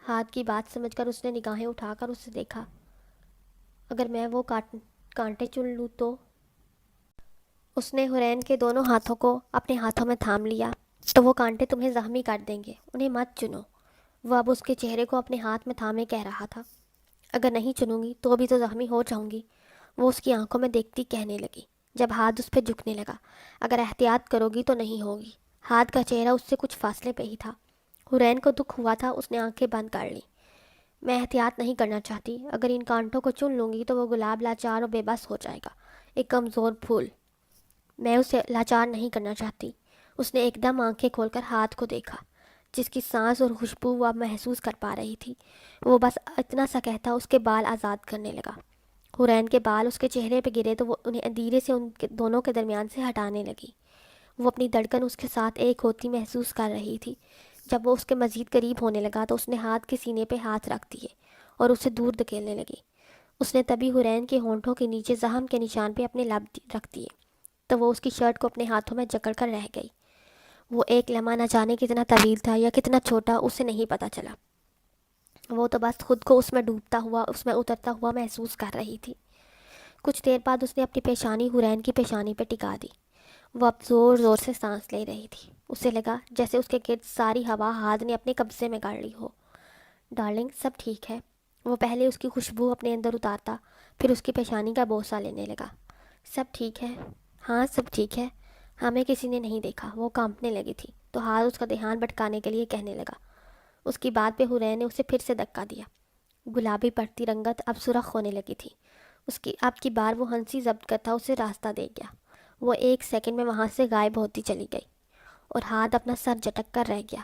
ہاتھ کی بات سمجھ کر اس نے نگاہیں اٹھا کر اسے دیکھا۔ اگر میں وہ کانٹے چن لوں تو؟ اس نے حرین کے دونوں ہاتھوں کو اپنے ہاتھوں میں تھام لیا۔ تو وہ کانٹے تمہیں زخمی کر دیں گے، انہیں مت چنو۔ وہ اب اس کے چہرے کو اپنے ہاتھ میں تھامے کہہ رہا تھا۔ اگر نہیں چنوں گی تو بھی تو زخمی ہو جاؤں گی، وہ اس کی آنکھوں میں دیکھتی کہنے لگی، جب ہاتھ اس پہ جھکنے لگا۔ اگر احتیاط کرو گی تو نہیں ہوگی۔ ہاتھ کا چہرہ اس سے کچھ فاصلے پہ ہی تھا۔ حرین کو دکھ ہوا تھا، اس نے آنکھیں بند کر لیں۔ میں احتیاط نہیں کرنا چاہتی، اگر ان کانٹوں کو چن لوں گی تو وہ گلاب لاچار اور بے بس ہو جائے گا، ایک کمزور پھول۔ میں اسے لاچار نہیں کرنا چاہتی۔ اس نے ایک دم آنکھیں کھول کر ہاتھ کو دیکھا، جس کی سانس اور خوشبو وہ اب محسوس کر پا رہی تھی۔ وہ بس اتنا سا کہتا اس کے بال آزاد کرنے لگا۔ حرین کے بال اس کے چہرے پہ گرے تو وہ انہیں دھیرے سے ان کے دونوں کے درمیان سے ہٹانے لگی۔ وہ اپنی دھڑکن اس کے ساتھ ایک ہوتی محسوس کر رہی تھی۔ جب وہ اس کے مزید قریب ہونے لگا تو اس نے ہاتھ کے سینے پہ ہاتھ رکھ دیے اور اسے دور دھکیلنے لگی۔ اس نے تبھی حرین کے ہونٹوں کے نیچے زخم کے نشان پہ اپنے لب رکھ دیے تو وہ اس کی شرٹ کو اپنے ہاتھوں میں جکڑ کر رہ گئی۔ وہ ایک لمحہ نہ جانے کتنا طویل تھا یا کتنا چھوٹا، اسے نہیں پتہ چلا۔ وہ تو بس خود کو اس میں ڈوبتا ہوا، اس میں اترتا ہوا محسوس کر رہی تھی۔ کچھ دیر بعد اس نے اپنی پیشانی حرین کی پیشانی پہ ٹکا دی۔ وہ اب زور زور سے سانس لے رہی تھی۔ اسے لگا جیسے اس کے گرد ساری ہوا ہاتھ نے اپنے قبضے میں کر لی ہو۔ ڈارلنگ، سب ٹھیک ہے؟ وہ پہلے اس کی خوشبو اپنے اندر اتارتا، پھر اس کی پیشانی کا بوسہ لینے لگا۔ سب ٹھیک ہے؟ ہاں سب ٹھیک ہے، ہمیں کسی نے نہیں دیکھا۔ وہ کانپنے لگی تھی تو ہاتھ اس کا دھیان بھٹکانے کے لیے کہنے لگا۔ اس کی بات پہ حرین نے اسے پھر سے دھکا دیا۔ گلابی پڑتی رنگت اب سرخ ہونے لگی تھی۔ اس کی اب کی بار وہ ہنسی ضبط کرتا اسے راستہ دے گیا۔ وہ ایک سیکنڈ میں وہاں سے غائب ہوتی چلی گئی اور ہاتھ اپنا سر جھٹک کر رہ گیا۔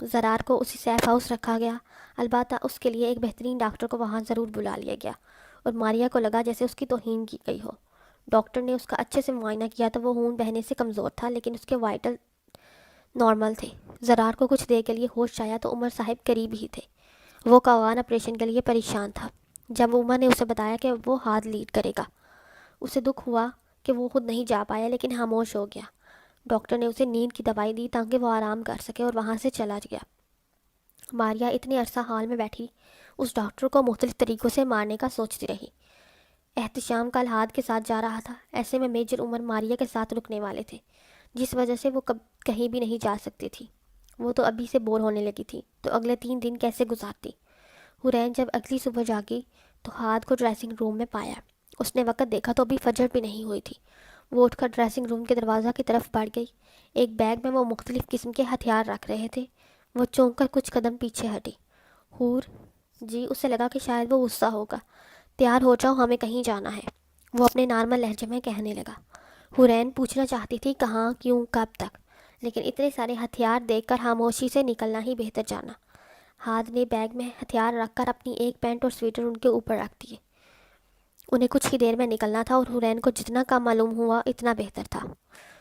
زرار کو اسی سیف ہاؤس رکھا گیا، البتہ اس کے لیے ایک بہترین ڈاکٹر کو وہاں ضرور بلا لیا گیا، اور ماریا کو لگا جیسے اس کی توہین کی گئی ہو۔ ڈاکٹر نے اس کا اچھے سے معائنہ کیا تو وہ خون بہنے سے کمزور تھا، لیکن اس کے وائٹل نارمل تھے۔ زرار کو کچھ دیر کے لیے ہوش آیا تو عمر صاحب قریب ہی تھے۔ وہ کاوان آپریشن کے لیے پریشان تھا۔ جب عمر نے اسے بتایا کہ وہ ہاتھ لیڈ کرے گا، اسے دکھ ہوا کہ وہ خود نہیں جا پایا، لیکن خاموش ہو گیا۔ ڈاکٹر نے اسے نیند کی دوائی دی تاکہ وہ آرام کر سکے اور وہاں سے چلا گیا۔ ماریا اتنے عرصہ ہال میں بیٹھی اس ڈاکٹر کو مختلف طریقوں سے مارنے کا سوچتی رہی۔ احتشام کل ہاتھ کے ساتھ جا رہا تھا، ایسے میں میجر عمر ماریا کے ساتھ رکنے والے تھے، جس وجہ سے وہ کہیں بھی نہیں جا سکتی تھی۔ وہ تو ابھی سے بور ہونے لگی تھی تو اگلے 3 دن کیسے گزارتی؟ حرین جب اگلی صبح جاگی تو ہاتھ کو ڈریسنگ روم میں پایا۔ اس نے وقت دیکھا تو ابھی فجر بھی نہیں ہوئی تھی۔ وہ اٹھ کر ڈریسنگ روم کے دروازہ کی طرف بڑھ گئی۔ ایک بیگ میں وہ مختلف قسم کے ہتھیار رکھ رہے تھے۔ وہ چونک کر کچھ قدم پیچھے ہٹی۔ حور جی، اسے لگا کہ شاید وہ غصہ ہوگا۔ تیار ہو جاؤ، ہمیں کہیں جانا ہے، وہ اپنے نارمل لہجے میں کہنے لگا۔ حرین پوچھنا چاہتی تھی کہاں، کیوں، کب تک، لیکن اتنے سارے ہتھیار دیکھ کر خاموشی سے نکلنا ہی بہتر جانا۔ ہاتھ نے بیگ میں ہتھیار رکھ کر اپنی ایک پینٹ اور سویٹر ان کے اوپر رکھ دیے۔ انہیں کچھ ہی دیر میں نکلنا تھا اور حرین کو جتنا کم معلوم ہوا اتنا بہتر تھا۔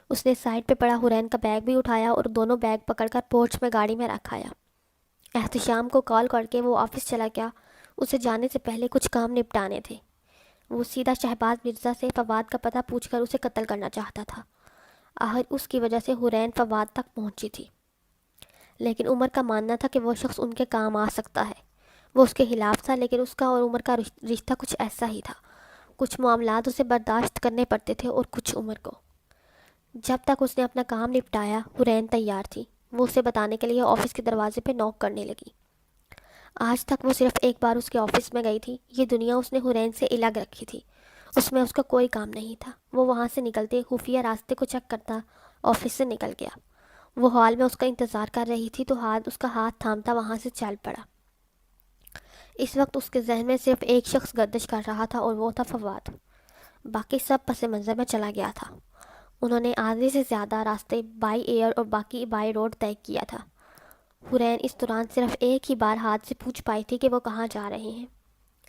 اس نے سائڈ پہ پڑا حرین کا بیگ بھی اٹھایا اور دونوں بیگ پکڑ کر پورچ میں گاڑی میں رکھایا۔ احتشام کو کال کر کے وہ آفس چلا گیا۔ اسے جانے سے پہلے کچھ کام نپٹانے تھے۔ وہ سیدھا شہباز مرزا سے فواد کا پتہ پوچھ کر اسے قتل کرنا چاہتا تھا۔ آخر اس کی وجہ سے حرین فواد تک پہنچی تھی، لیکن عمر کا ماننا تھا کہ وہ شخص ان کے کام آ سکتا ہے۔ وہ اس کے خلاف تھا، لیکن اس کا اور عمر کا رشتہ کچھ ایسا ہی تھا۔ کچھ معاملات اسے برداشت کرنے پڑتے تھے اور کچھ عمر کو۔ جب تک اس نے اپنا کام نپٹایا، حرین تیار تھی۔ وہ اسے بتانے کے لیے آفس کے دروازے پہ نوک کرنے لگی۔ آج تک وہ صرف ایک بار اس کے آفس میں گئی تھی۔ یہ دنیا اس نے حرین سے الگ رکھی تھی، اس میں اس کا کوئی کام نہیں تھا۔ وہ وہاں سے نکلتے خفیہ راستے کو چیک کرتا آفس سے نکل گیا۔ وہ ہال میں اس کا انتظار کر رہی تھی تو اس کا ہاتھ تھامتا وہاں سے چل پڑا۔ اس وقت اس کے ذہن میں صرف ایک شخص گردش کر رہا تھا اور وہ تھا فواد۔ باقی سب پس منظر میں چلا گیا تھا۔ انہوں نے آدھے سے زیادہ راستے بائی ایئر اور باقی بائی روڈ طے کیا تھا۔ حرین اس دوران صرف ایک ہی بار ہاتھ سے پوچھ پائی تھی کہ وہ کہاں جا رہے ہیں،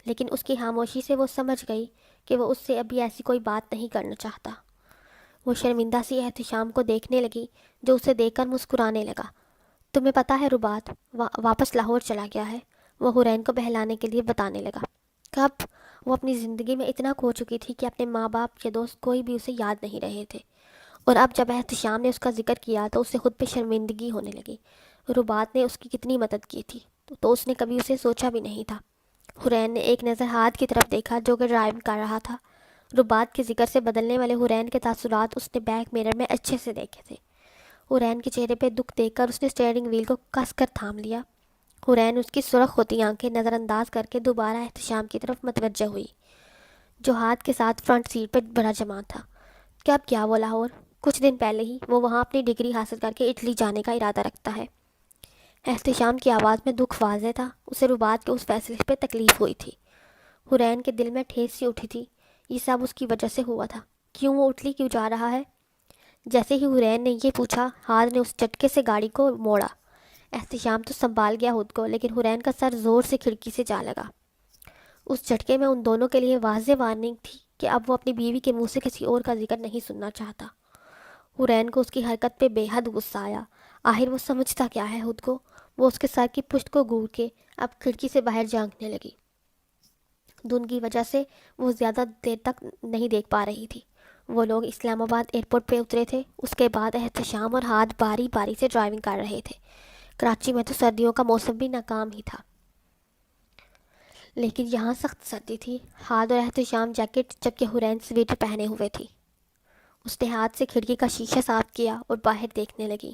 لیکن اس کی خاموشی سے وہ سمجھ گئی کہ وہ اس سے ابھی ایسی کوئی بات نہیں کرنا چاہتا۔ وہ شرمندہ سی احتشام کو دیکھنے لگی جو اسے دیکھ کر مسکرانے لگا۔ تمہیں پتہ ہے ربات واپس لاہور چلا گیا ہے، وہ حرین کو بہلانے کے لیے بتانے لگا۔ کب؟ وہ اپنی زندگی میں اتنا کھو چکی تھی کہ اپنے ماں باپ یا دوست کوئی بھی اسے یاد نہیں رہے تھے، اور اب جب احتشام نے اس کا ذکر کیا تو اسے خود پہ شرمندگی ہونے لگی۔ ربات نے اس کی کتنی مدد کی تھی تو اس نے کبھی اسے سوچا بھی نہیں تھا۔ حرین نے ایک نظر ہاتھ کی طرف دیکھا جو کہ ڈرائیونگ کر رہا تھا۔ ربات کے ذکر سے بدلنے والے حرین کے تاثرات اس نے بیک میرر میں اچھے سے دیکھے تھے۔ حرین کے چہرے پہ دکھ دیکھ کر اس نے اسٹیئرنگ وہیل کو کس کر تھام لیا۔ حرین اس کی سرخ ہوتی آنکھیں نظر انداز کر کے دوبارہ احتشام کی طرف متوجہ ہوئی جو ہاتھ کے ساتھ فرنٹ سیٹ پہ بڑا جمع تھا۔ کب گیا وہ لاہور؟ کچھ دن پہلے ہی۔ وہ وہاں اپنی ڈگری حاصل کر کے اٹلی جانے کا ارادہ رکھتا ہے۔ احتشام کی آواز میں دکھ واضح تھا۔ اسے ربات کے اس فیصلے پہ تکلیف ہوئی تھی۔ حرین کے دل میں ٹھیس سی اٹھی تھی۔ یہ سب اس کی وجہ سے ہوا تھا۔ کیوں وہ اٹلی کیوں جا رہا ہے؟ جیسے ہی حرین نے یہ پوچھا، ہاتھ نے اس جھٹکے سے گاڑی کو موڑا۔ احتشام تو سنبھال گیا خود کو، لیکن حرین کا سر زور سے کھڑکی سے جا لگا۔ اس جھٹکے میں ان دونوں کے لیے واضح وارننگ تھی کہ اب وہ اپنی بیوی کے منہ سے کسی اور کا ذکر نہیں سننا چاہتا۔ حرین کو اس کی حرکت پہ بے حد غصہ آیا۔ آخر وہ سمجھتا کیا ہے خود کو؟ وہ اس کے سر کی پشت کو گھور کے اب کھڑکی سے باہر جھانکنے لگی۔ دھند کی وجہ سے وہ زیادہ دیر تک نہیں دیکھ پا رہی تھی۔ وہ لوگ اسلام آباد ایئرپورٹ پہ اترے تھے۔ اس کے بعد احتشام اور ہاتھ باری باری سے ڈرائیونگ کر رہے تھے۔ کراچی میں تو سردیوں کا موسم بھی ناکام ہی تھا، لیکن یہاں سخت سردی تھی۔ ہاتھ اور احتشام جیکٹ جبکہ حرین سویٹر پہنے ہوئے تھی۔ اس نے ہاتھ سے کھڑکی کا شیشہ صاف کیا اور باہر دیکھنے لگی۔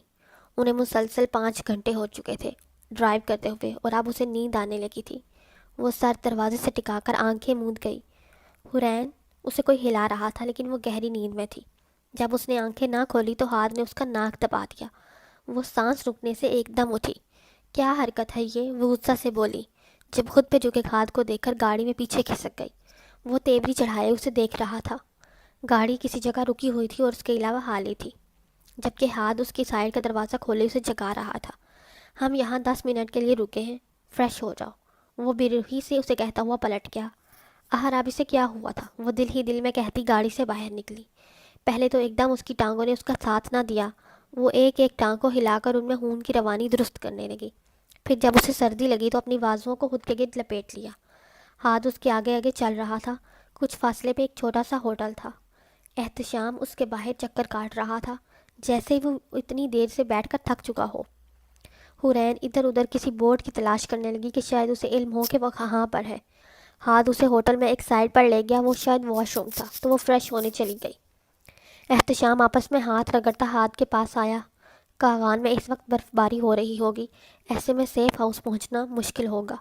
انہیں مسلسل 5 گھنٹے ہو چکے تھے ڈرائیو کرتے ہوئے، اور اب اسے نیند آنے لگی تھی۔ وہ سر دروازے سے ٹکا کر آنکھیں موند گئی۔ حرین، اسے کوئی ہلا رہا تھا لیکن وہ گہری نیند میں تھی۔ جب اس نے آنکھیں نہ کھولی تو ہاتھ نے اس کا ناک دبا دیا۔ وہ سانس رکنے سے ایک دم اٹھی۔ کیا حرکت ہے یہ؟ وہ غصہ سے بولی، جب خود پہ جھکے ہاتھ کو دیکھ کر گاڑی میں پیچھے کھسک گئی۔ وہ تیوری چڑھائے اسے دیکھ رہا تھا۔ گاڑی کسی جگہ رکی ہوئی تھی اور اس کے علاوہ خالی تھی، جبکہ ہاتھ اس کی سائڈ کا دروازہ کھولے اسے جگا رہا تھا۔ ہم یہاں 10 منٹ کے لیے رکے ہیں، فریش ہو جاؤ۔ وہ بے روحی سے اسے کہتا ہوا پلٹ گیا۔ آخر اب اسے کیا ہوا تھا؟ وہ دل ہی دل میں کہتی گاڑی سے باہر نکلی۔ پہلے تو ایک دم اس کی ٹانگوں نے اس کا ساتھ نہ دیا۔ وہ ایک ایک ٹانگ کو ہلا کر ان میں خون کی روانی درست کرنے لگی۔ پھر جب اسے سردی لگی تو اپنی بازوؤں کو خود کے گرد لپیٹ لیا۔ ہاتھ اس کے آگے آگے چل رہا تھا۔ کچھ فاصلے پہ ایک چھوٹا سا ہوٹل تھا۔ احتشام اس کے باہر چکر کاٹ رہا تھا، جیسے وہ اتنی دیر سے بیٹھ کر تھک چکا ہو۔ حرین ادھر ادھر کسی بورڈ کی تلاش کرنے لگی کہ شاید اسے علم ہو کہ وہ کہاں پر ہے۔ ہاتھ اسے ہوٹل میں ایک سائڈ پر لے گیا۔ وہ شاید واش روم تھا تو وہ فریش ہونے چلی گئی۔ احتشام آپس میں ہاتھ رگڑتا ہاتھ کے پاس آیا۔ کاغان میں اس وقت برف باری ہو رہی ہوگی، ایسے میں سیف ہاؤس پہنچنا مشکل ہوگا۔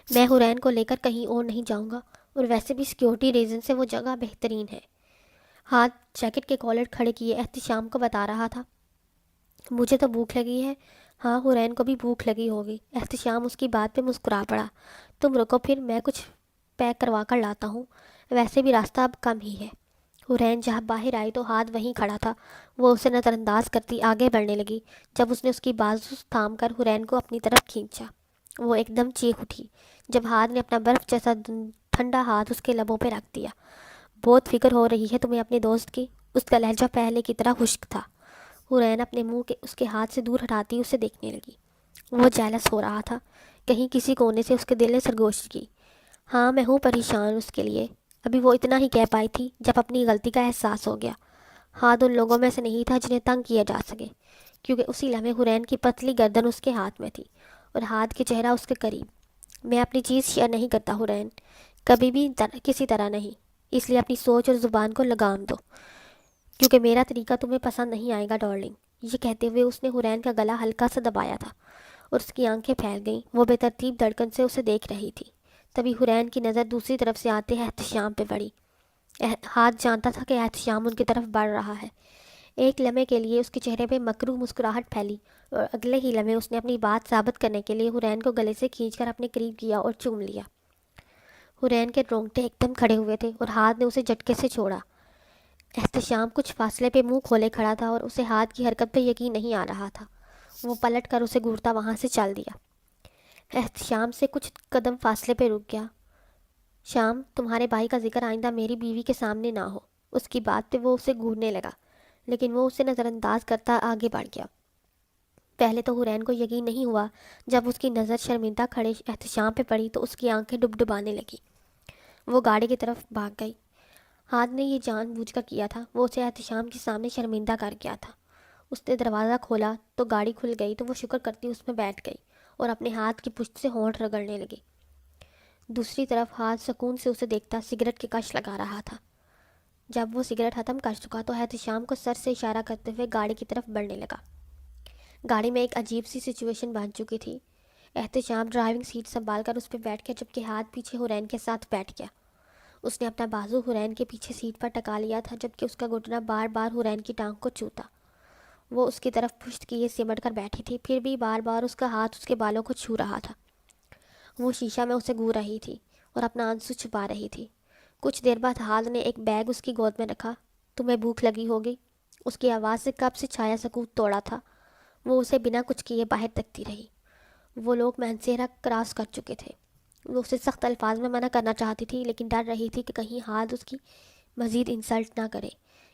میں حرین کو لے کر کہیں اور نہیں جاؤں گا، اور ویسے بھی سیکیورٹی ریزن سے وہ جگہ بہترین ہے۔ ہاتھ جیکٹ کے کالر کھڑے کیے احتشام کو بتا رہا تھا، مجھے تو بھوک لگی ہے۔ ہاں، حرین کو بھی بھوک لگی ہوگی۔ احتشام اس کی بات پہ مسکرا پڑا۔ تم رکو، پھر میں کچھ پیک کروا کر لاتا ہوں، ویسے بھی راستہ اب کم ہی ہے۔ حرین جہاں باہر آئی تو ہاتھ وہیں کھڑا تھا۔ وہ اسے نظر انداز کرتی آگے بڑھنے لگی۔ جب اس نے اس کی بازو تھام کر حرین کو اپنی طرف کھینچا، وہ ایک دم چیخ اٹھی جب ہاتھ نے اپنا برف جیسا ٹھنڈا ہاتھ اس کے لبوں پہ رکھ دیا۔ بہت فکر ہو رہی ہے تمہیں اپنے دوست کی؟ اس کا لہجہ پہلے کی طرح خشک تھا۔ حرین اپنے منہ کے اس کے ہاتھ سے دور ہٹاتی اسے دیکھنے لگی۔ وہ جیلس ہو رہا تھا، کہیں کسی کونے سے اس کے دل نے سرگوشت کی۔ ہاں، میں ہوں پریشان اس کے لیے۔ ابھی وہ اتنا ہی کہہ پائی تھی جب اپنی غلطی کا احساس ہو گیا۔ ہاتھ ان لوگوں میں سے نہیں تھا جنہیں تنگ کیا جا سکے، کیونکہ اسی لمحے حرین کی پتلی گردن اس کے ہاتھ میں تھی اور ہاتھ کے چہرہ اس کے قریب۔ میں اپنی چیز شیئر نہیں کرتا حرین، کبھی بھی کسی طرح نہیں، اس لیے اپنی سوچ اور زبان کو لگام دو، کیونکہ میرا طریقہ تمہیں پسند نہیں آئے گا ڈارلنگ۔ یہ کہتے ہوئے اس نے حرین کا گلا ہلکا سا دبایا تھا اور اس کی آنکھیں پھیل گئیں۔ وہ بے ترتیب دھڑکن سے اسے دیکھ رہی تھی۔ تبھی حرین کی نظر دوسری طرف سے آتے احتشام پہ پڑی۔ ہاتھ جانتا تھا کہ احتشام ان کی طرف بڑھ رہا ہے۔ ایک لمحے کے لیے اس کے چہرے پہ مکروہ مسکراہٹ پھیلی، اور اگلے ہی لمحے اس نے اپنی بات ثابت کرنے کے لیے حرین کو گلے سے کھینچ کر اپنے قریب کیا اور چوم لیا۔ حرین کے رونگٹے ایک دم کھڑے ہوئے تھے اور ہاتھ نے اسے جھٹکے سے چھوڑا۔ احتشام کچھ فاصلے پہ منہ کھولے کھڑا تھا اور اسے ہاتھ کی حرکت پہ یقین نہیں آ رہا تھا۔ وہ پلٹ کر اسے گھورتا وہاں سے چل دیا۔ احتشام سے کچھ قدم فاصلے پہ رک گیا۔ شام، تمہارے بھائی کا ذکر آئندہ میری بیوی کے سامنے نہ ہو۔ اس کی بات پہ وہ اسے گھورنے لگا، لیکن وہ اسے نظر انداز کرتا آگے بڑھ گیا۔ پہلے تو حرین کو یقین نہیں ہوا، جب اس کی نظر شرمندہ کھڑے احتشام پہ پڑی تو اس کی آنکھیں ڈبڈبانے لگی۔ وہ گاڑی کی طرف بھاگ گئی۔ ہاتھ نے یہ جان بوجھ کر کیا تھا، وہ اسے احتشام کے سامنے شرمندہ کر گیا تھا۔ اس نے دروازہ کھولا تو گاڑی کھل گئی تو وہ شکر کرتی اس میں بیٹھ گئی اور اپنے ہاتھ کی پشت سے ہونٹ رگڑنے لگی۔ دوسری طرف ہاتھ سکون سے اسے دیکھتا سگریٹ کے کش لگا رہا تھا۔ جب وہ سگریٹ ختم کر چکا تو احتشام کو سر سے اشارہ کرتے ہوئے گاڑی کی طرف بڑھنے لگا۔ گاڑی میں ایک عجیب سی سچویشن بن چکی تھی۔ احتشام ڈرائیونگ سیٹ سنبھال کر اس پہ بیٹھ گیا، جبکہ ہاتھ پیچھے حرین کے ساتھ بیٹھ گیا۔ اس نے اپنا بازو حرین کے پیچھے سیٹ پر ٹکا لیا تھا، جبکہ اس کا گھٹنا بار بار حرین کی ٹانگ کو چھوتا۔ وہ اس کی طرف پشت کیے سمٹ کر بیٹھی تھی، پھر بھی بار بار اس کا ہاتھ اس کے بالوں کو چھو رہا تھا۔ وہ شیشہ میں اسے گھور رہی تھی اور اپنا آنسو چھپا رہی تھی۔ کچھ دیر بعد ہاتھ نے ایک بیگ اس کی گود میں رکھا۔ تمہیں بھوک لگی ہوگی؟ اس کی آواز سے کب سے چھایا سکوت توڑا تھا۔ وہ اسے بنا کچھ کیے باہر تکتی رہی۔ وہ لوگ مینسیرا کراس کر چکے تھے۔ وہ اسے سخت الفاظ میں منع کرنا چاہتی تھی، لیکن ڈر رہی تھی کہ کہیں ہاتھ اس کی مزید انسلٹ نہ کرے،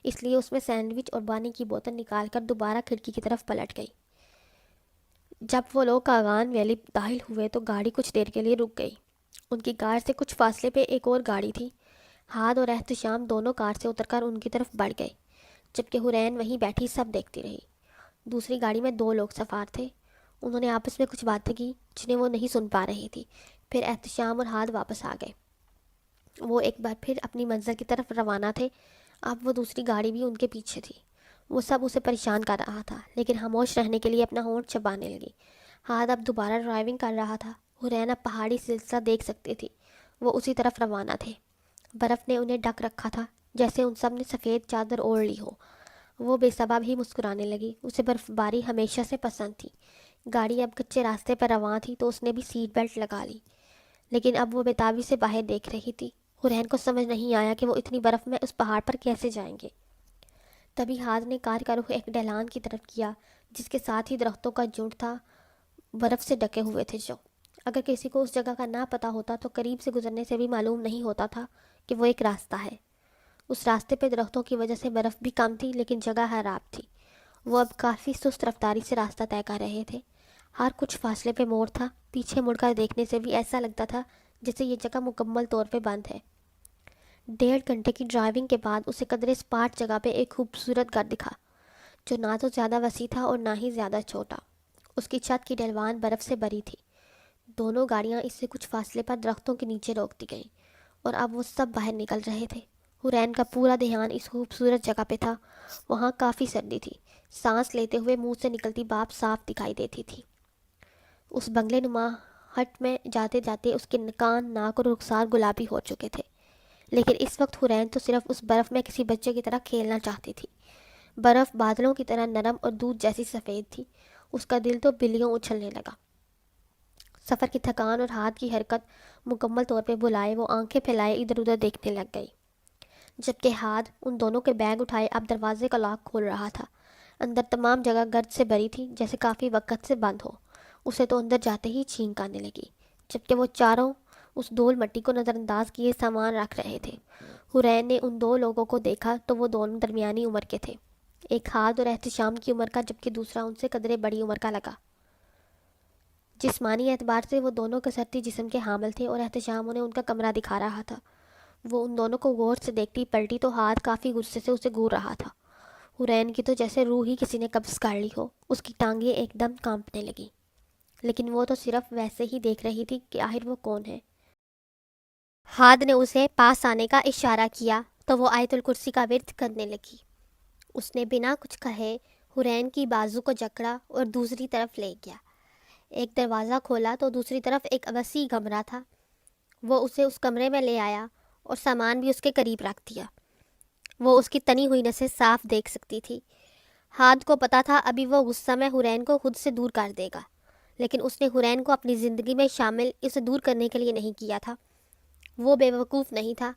اس لیے اس میں سینڈوچ اور پانی کی بوتل نکال کر دوبارہ کھڑکی کی طرف پلٹ گئی۔ جب وہ لوگ کاغان ویلی داخل ہوئے تو گاڑی کچھ دیر کے لیے رک گئی۔ ان کی کار سے کچھ فاصلے پہ ایک اور گاڑی تھی۔ ہاتھ اور احتشام دونوں کار سے اتر کر ان کی طرف بڑھ گئے، جبکہ حرین وہیں بیٹھی سب دیکھتی رہی۔ دوسری گاڑی میں 2 لوگ سوار تھے۔ انہوں نے آپس میں کچھ باتیں کی جنہیں وہ نہیں سن پا رہی تھی۔ پھر احتشام اور ہاتھ واپس آ گئے۔ وہ ایک بار پھر اپنی منزل کی طرف روانہ تھے۔ اب وہ دوسری گاڑی بھی ان کے پیچھے تھی۔ وہ سب اسے پریشان کر رہا تھا، لیکن خاموش رہنے کے لیے اپنا ہونٹ چبانے لگی۔ ہاتھ اب دوبارہ ڈرائیونگ کر رہا تھا۔ حرین اب پہاڑی سلسلہ دیکھ سکتی تھی۔ وہ اسی طرف روانہ تھے۔ برف نے انہیں ڈھک رکھا تھا، جیسے ان سب نے سفید چادر اوڑھ لی ہو۔ وہ بے سبب ہی مسکرانے لگی۔ اسے برف باری ہمیشہ سے پسند تھی۔ گاڑی اب کچے راستے پر رواں تھی تو اس نے بھی سیٹ بیلٹ لگا لی، لیکن اب وہ بےتابی سے باہر دیکھ رہی تھی۔ حرین کو سمجھ نہیں آیا کہ وہ اتنی برف میں اس پہاڑ پر کیسے جائیں گے۔ تبھی ہاتھ نے کار کا رخ ایک ڈھلان کی طرف کیا، جس کے ساتھ ہی درختوں کا جھنڈ تھا، برف سے ڈھکے ہوئے تھے، جو اگر کسی کو اس جگہ کا نہ پتہ ہوتا تو قریب سے گزرنے سے بھی معلوم نہیں ہوتا تھا کہ وہ ایک راستہ ہے۔ اس راستے پہ درختوں کی وجہ سے برف بھی کم تھی، لیکن جگہ خراب تھی۔ وہ اب کافی سست رفتاری سے راستہ طے کر رہے تھے۔ ہر کچھ فاصلے پہ موڑ تھا۔ پیچھے مڑ کر دیکھنے سے بھی ایسا لگتا تھا جیسے یہ جگہ مکمل طور پہ بند ہے۔ 1.5 گھنٹے کی ڈرائیونگ کے بعد اسے قدرے اسپاٹ جگہ پہ ایک خوبصورت گھر دکھا، جو نہ تو زیادہ وسیع تھا اور نہ ہی زیادہ چھوٹا۔ اس کی چھت کی ڈھلوان برف سے بھری تھی۔ دونوں گاڑیاں اس سے کچھ فاصلے پر درختوں کے نیچے روک دی گئیں اور اب وہ سب باہر نکل رہے تھے۔ حرین کا پورا دھیان اس خوبصورت جگہ پہ تھا۔ وہاں کافی سردی تھی۔ سانس لیتے ہوئے منہ سے نکلتی بھاپ صاف دکھائی دیتی تھی۔ اس بنگلے نما ہٹ میں جاتے جاتے اس کے کان، ناک اور رخسار گلابی ہو چکے تھے، لیکن اس وقت حرین تو صرف اس برف میں کسی بچے کی طرح کھیلنا چاہتی تھی۔ برف بادلوں کی طرح نرم اور دودھ جیسی سفید تھی۔ اس کا دل تو بلیوں اچھلنے لگا۔ سفر کی تھکان اور ہاتھ کی حرکت مکمل طور پہ بھلائے وہ آنکھیں پھیلائے ادھر ادھر دیکھنے لگ گئی، جبکہ ہاتھ ان دونوں کے بیگ اٹھائے اب دروازے کا لاک کھول رہا تھا۔ اندر تمام جگہ گرد سے بھری تھی، جیسے کافی وقت سے بند ہو۔ اسے تو اندر جاتے ہی چھینک آنے لگی، جبکہ وہ چاروں اس دھول مٹی کو نظر انداز کیے سامان رکھ رہے تھے۔ حرین نے ان 2 لوگوں کو دیکھا تو وہ دونوں درمیانی عمر کے تھے، ایک ہاتھ اور احتشام کی عمر کا، جبکہ دوسرا ان سے قدرے بڑی عمر کا لگا۔ جسمانی اعتبار سے وہ دونوں کثرتی جسم کے حامل تھے اور احتشام انہیں ان کا کمرہ دکھا رہا تھا۔ وہ ان دونوں کو غور سے دیکھتی پلٹی تو ہاتھ کافی غصے سے اسے گھور رہا تھا۔ حرین کی تو جیسے روح ہی کسی نے قبض کر لی ہو۔ اس کی ٹانگیں ایک دم کانپنے لگی، لیکن وہ تو صرف ویسے ہی دیکھ رہی تھی کہ آخر وہ کون ہے۔ ہاتھ نے اسے پاس آنے کا اشارہ کیا تو وہ آیت الکرسی کا ورد کرنے لگی۔ اس نے بنا کچھ کہے حرین کی بازو کو جکڑا اور دوسری طرف لے گیا۔ ایک دروازہ کھولا تو دوسری طرف ایک وسیع کمرہ تھا۔ وہ اسے اس کمرے میں لے آیا اور سامان بھی اس کے قریب رکھ دیا۔ وہ اس کی تنی ہوئی نسیں صاف دیکھ سکتی تھی۔ ہاتھ کو پتا تھا ابھی وہ غصہ میں حرین کو خود سے دور کر دے گا، لیکن اس نے حرین کو اپنی زندگی میں شامل اسے دور کرنے کے لیے نہیں کیا تھا۔ وہ بے وقوف نہیں تھا،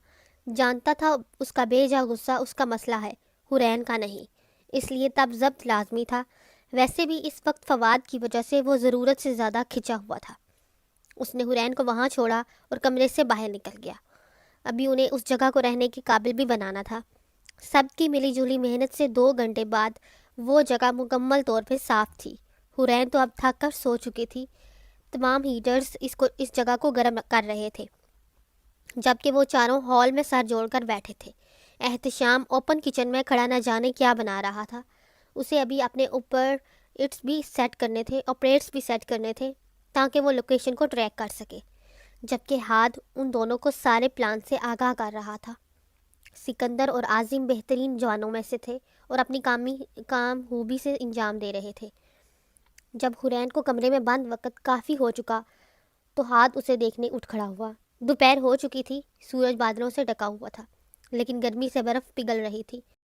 جانتا تھا اس کا بے جا غصہ اس کا مسئلہ ہے، حرین کا نہیں، اس لیے تب ضبط لازمی تھا۔ ویسے بھی اس وقت فواد کی وجہ سے وہ ضرورت سے زیادہ کھچا ہوا تھا۔ اس نے حرین کو وہاں چھوڑا اور کمرے سے باہر نکل گیا۔ ابھی انہیں اس جگہ کو رہنے کے قابل بھی بنانا تھا۔ سب کی ملی جلی محنت سے 2 گھنٹے بعد وہ جگہ مکمل طور پہ صاف تھی۔ حورین تو اب تھک کر سو چکی تھی۔ تمام ہیٹرز اس جگہ کو گرم کر رہے تھے، جبکہ وہ چاروں ہال میں سر جوڑ کر بیٹھے تھے۔ احتشام اوپن کچن میں کھڑا نہ جانے کیا بنا رہا تھا۔ اسے ابھی اپنے اوپر اٹس بھی سیٹ کرنے تھے اور پلیٹس بھی سیٹ کرنے تھے تاکہ وہ لوکیشن کو ٹریک کر سکے، جبکہ ہاتھ ان دونوں کو سارے پلان سے آگاہ کر رہا تھا۔ سکندر اور عاظم بہترین جوانوں میں سے تھے اور اپنی کام خوبی سے انجام دے رہے تھے۔ جب حورین کو کمرے میں بند وقت کافی ہو چکا تو ہاتھ اسے دیکھنے اٹھ کھڑا ہوا۔ دوپہر ہو چکی تھی، سورج بادلوں سے ڈھکا ہوا تھا، لیکن گرمی سے برف پگھل رہی تھی۔